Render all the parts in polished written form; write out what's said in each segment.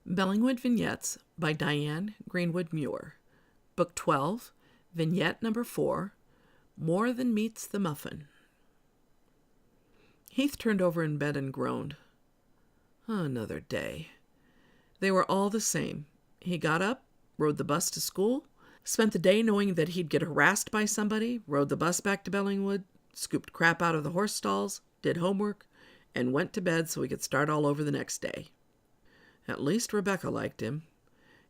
Bellingwood Vignettes by Diane Greenwood Muir. Book 12, Vignette number 4, More Than Meets the Muffin. Heath turned over in bed and groaned. Another day. They were all the same. He got up, rode the bus to school, spent the day knowing that he'd get harassed by somebody, rode the bus back to Bellingwood, scooped crap out of the horse stalls, did homework, and went to bed so he could start all over the next day. At least Rebecca liked him.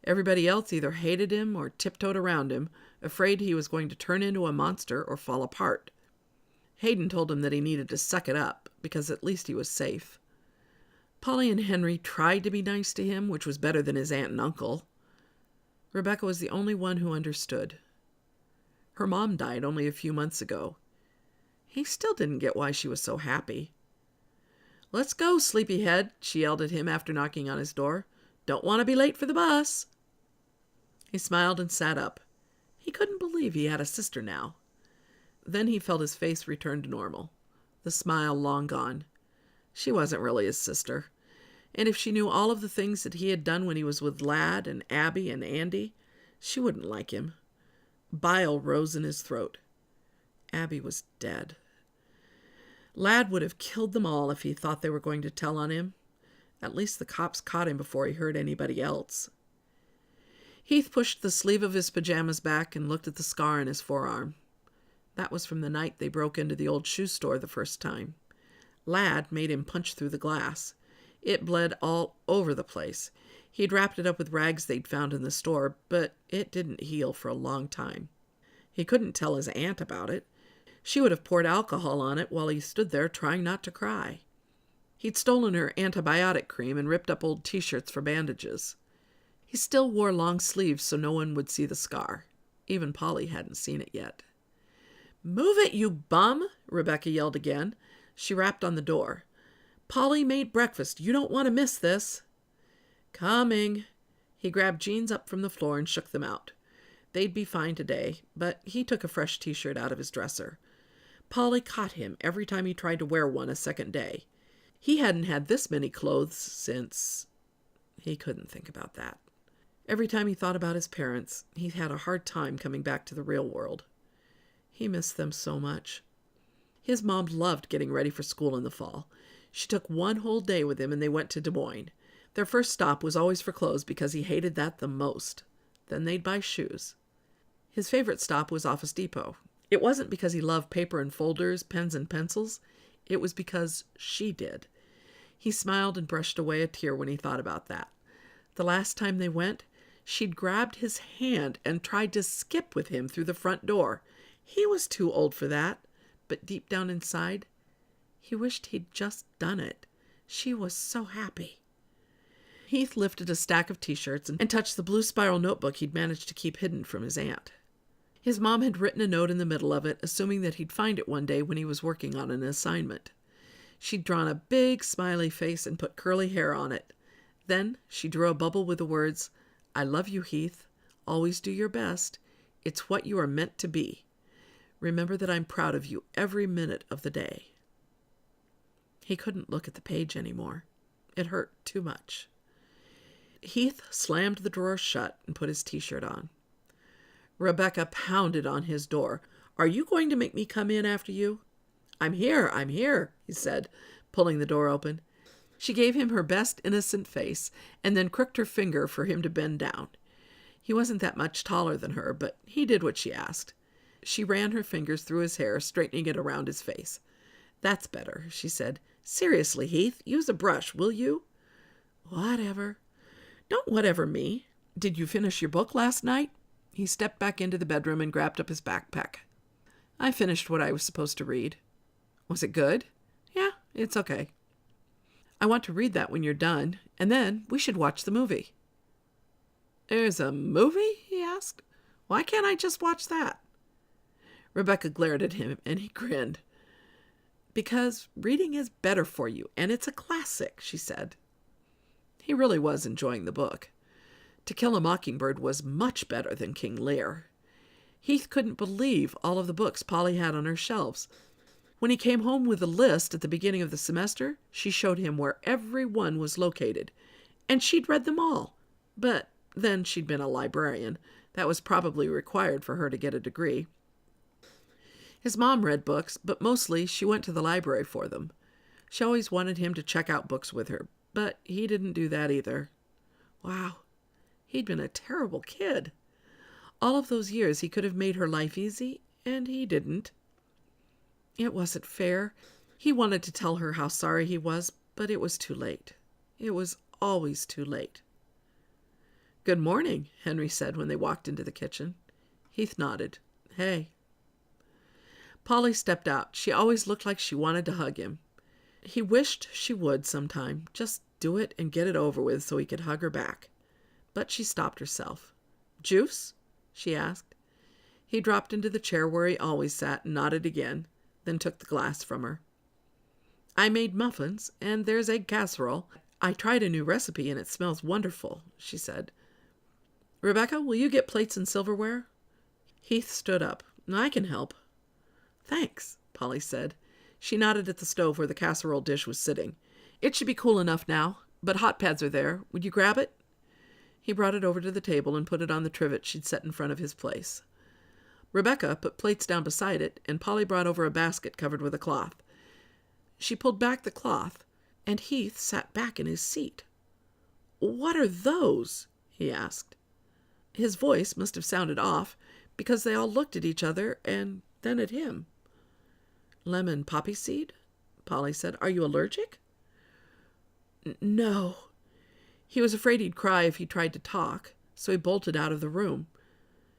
Everybody else either hated him or tiptoed around him, afraid he was going to turn into a monster or fall apart. Hayden told him that he needed to suck it up, because at least he was safe. Polly and Henry tried to be nice to him, which was better than his aunt and uncle. Rebecca was the only one who understood. Her mom died only a few months ago. He still didn't get why she was so happy. "Let's go, sleepyhead," she yelled at him after knocking on his door. "Don't want to be late for the bus." He smiled and sat up. He couldn't believe he had a sister now. Then he felt his face return to normal, the smile long gone. She wasn't really his sister, and if she knew all of the things that he had done when he was with Lad and Abby and Andy, she wouldn't like him. Bile rose in his throat. Abby was dead. Lad would have killed them all if he thought they were going to tell on him. At least the cops caught him before he hurt anybody else. Heath pushed the sleeve of his pajamas back and looked at the scar on his forearm. That was from the night they broke into the old shoe store the first time. Lad made him punch through the glass. It bled all over the place. He'd wrapped it up with rags they'd found in the store, but it didn't heal for a long time. He couldn't tell his aunt about it. She would have poured alcohol on it while he stood there trying not to cry. He'd stolen her antibiotic cream and ripped up old t-shirts for bandages. He still wore long sleeves so no one would see the scar. Even Polly hadn't seen it yet. "Move it, you bum!" Rebecca yelled again. She rapped on the door. "Polly made breakfast. You don't want to miss this." "Coming." He grabbed jeans up from the floor and shook them out. They'd be fine today, but he took a fresh t-shirt out of his dresser. Polly caught him every time he tried to wear one a second day. He hadn't had this many clothes since... He couldn't think about that. Every time he thought about his parents, he had a hard time coming back to the real world. He missed them so much. His mom loved getting ready for school in the fall. She took one whole day with him and they went to Des Moines. Their first stop was always for clothes because he hated that the most. Then they'd buy shoes. His favorite stop was Office Depot. It wasn't because he loved paper and folders, pens and pencils. It was because she did. He smiled and brushed away a tear when he thought about that. The last time they went, she'd grabbed his hand and tried to skip with him through the front door. He was too old for that, but deep down inside, he wished he'd just done it. She was so happy. Heath lifted a stack of t-shirts and touched the blue spiral notebook he'd managed to keep hidden from his aunt. His mom had written a note in the middle of it, assuming that he'd find it one day when he was working on an assignment. She'd drawn a big smiley face and put curly hair on it. Then she drew a bubble with the words, "I love you, Heath. Always do your best. It's what you are meant to be. Remember that I'm proud of you every minute of the day." He couldn't look at the page anymore. It hurt too much. Heath slammed the drawer shut and put his t-shirt on. Rebecca pounded on his door. "Are you going to make me come in after you?" I'm here, he said, pulling the door open. She gave him her best innocent face and then crooked her finger for him to bend down. He wasn't that much taller than her, but he did what she asked. She ran her fingers through his hair, straightening it around his face. "That's better," she said. "Seriously, Heath, use a brush, will you?" "Whatever." "Don't whatever me. Did you finish your book last night?" He stepped back into the bedroom and grabbed up his backpack. "I finished what I was supposed to read." "Was it good?" "Yeah, it's okay." "I want to read that when you're done, and then we should watch the movie." "There's a movie?" he asked. "Why can't I just watch that?" Rebecca glared at him, and he grinned. "Because reading is better for you, and it's a classic," she said. He really was enjoying the book. To Kill a Mockingbird was much better than King Lear. Heath couldn't believe all of the books Polly had on her shelves. When he came home with a list at the beginning of the semester, she showed him where every one was located, and she'd read them all. But then she'd been a librarian. That was probably required for her to get a degree. His mom read books, but mostly she went to the library for them. She always wanted him to check out books with her, but he didn't do that either. Wow, he'd been a terrible kid. All of those years he could have made her life easy, and he didn't. It wasn't fair. He wanted to tell her how sorry he was, but it was too late. It was always too late. "Good morning," Henry said when they walked into the kitchen. Heath nodded. "Hey." Polly stepped out. She always looked like she wanted to hug him. He wished she would sometime. Just do it and get it over with so he could hug her back. But she stopped herself. "Juice?" she asked. He dropped into the chair where he always sat and nodded again, then took the glass from her. "I made muffins, and there's egg casserole. I tried a new recipe, and it smells wonderful," she said. "Rebecca, will you get plates and silverware?" Heath stood up. "I can help." "Thanks," Polly said. She nodded at the stove where the casserole dish was sitting. "It should be cool enough now, but hot pads are there. Would you grab it?" He brought it over to the table and put it on the trivet she'd set in front of his place. Rebecca put plates down beside it, and Polly brought over a basket covered with a cloth. She pulled back the cloth, and Heath sat back in his seat. "What are those?" he asked. His voice must have sounded off, because they all looked at each other and then at him. "Lemon poppy seed?" Polly said. "Are you allergic?" "No." He was afraid he'd cry if he tried to talk, so he bolted out of the room.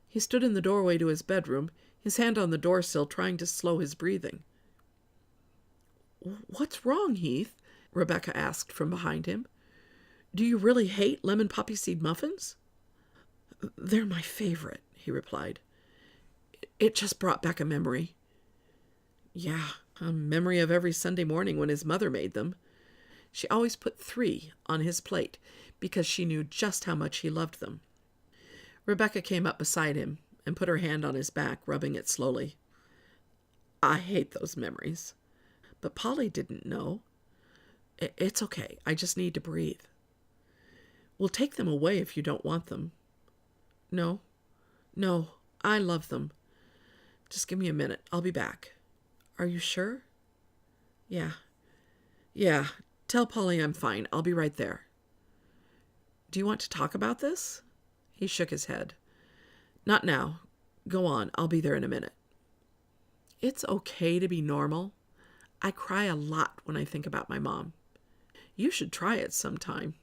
He stood in the doorway to his bedroom, his hand on the doorsill, trying to slow his breathing. "What's wrong, Heath?" Rebecca asked from behind him. "Do you really hate lemon poppy seed muffins?" "They're my favorite," he replied. "It just brought back a memory." "Yeah, a memory of every Sunday morning when his mother made them." She always put 3 on his plate because she knew just how much he loved them. Rebecca came up beside him and put her hand on his back, rubbing it slowly. "I hate those memories." But Polly didn't know. "It's okay. I just need to breathe." "We'll take them away if you don't want them." No, I love them. Just give me a minute. I'll be back." "Are you sure?" Yeah. Tell Polly I'm fine. I'll be right there." "Do you want to talk about this?" He shook his head. "Not now. Go on. I'll be there in a minute." "It's okay to be normal. I cry a lot when I think about my mom. You should try it sometime."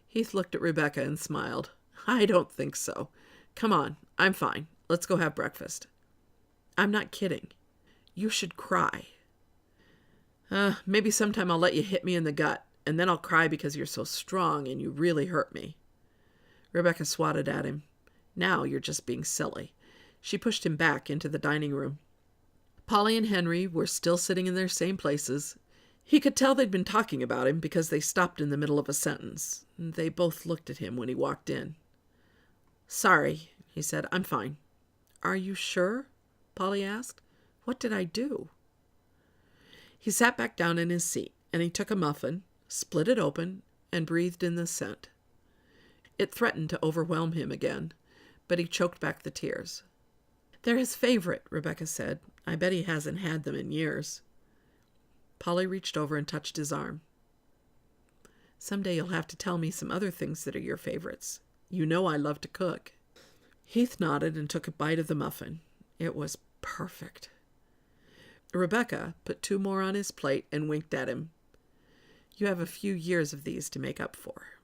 Heath looked at Rebecca and smiled. "I don't think so. Come on. I'm fine. Let's go have breakfast." "I'm not kidding. You should cry." Maybe sometime I'll let you hit me in the gut, and then I'll cry because you're so strong and you really hurt me." Rebecca swatted at him. "Now you're just being silly." She pushed him back into the dining room. Polly and Henry were still sitting in their same places. He could tell they'd been talking about him because they stopped in the middle of a sentence. They both looked at him when he walked in. "Sorry," he said. "I'm fine." "Are you sure?" Polly asked. "What did I do?" He sat back down in his seat, and he took a muffin, split it open, and breathed in the scent. It threatened to overwhelm him again, but he choked back the tears. "They're his favorite," Rebecca said. "I bet he hasn't had them in years." Polly reached over and touched his arm. "Someday you'll have to tell me some other things that are your favorites. You know I love to cook." Heath nodded and took a bite of the muffin. It was perfect. Rebecca put 2 more on his plate and winked at him. "You have a few years of these to make up for."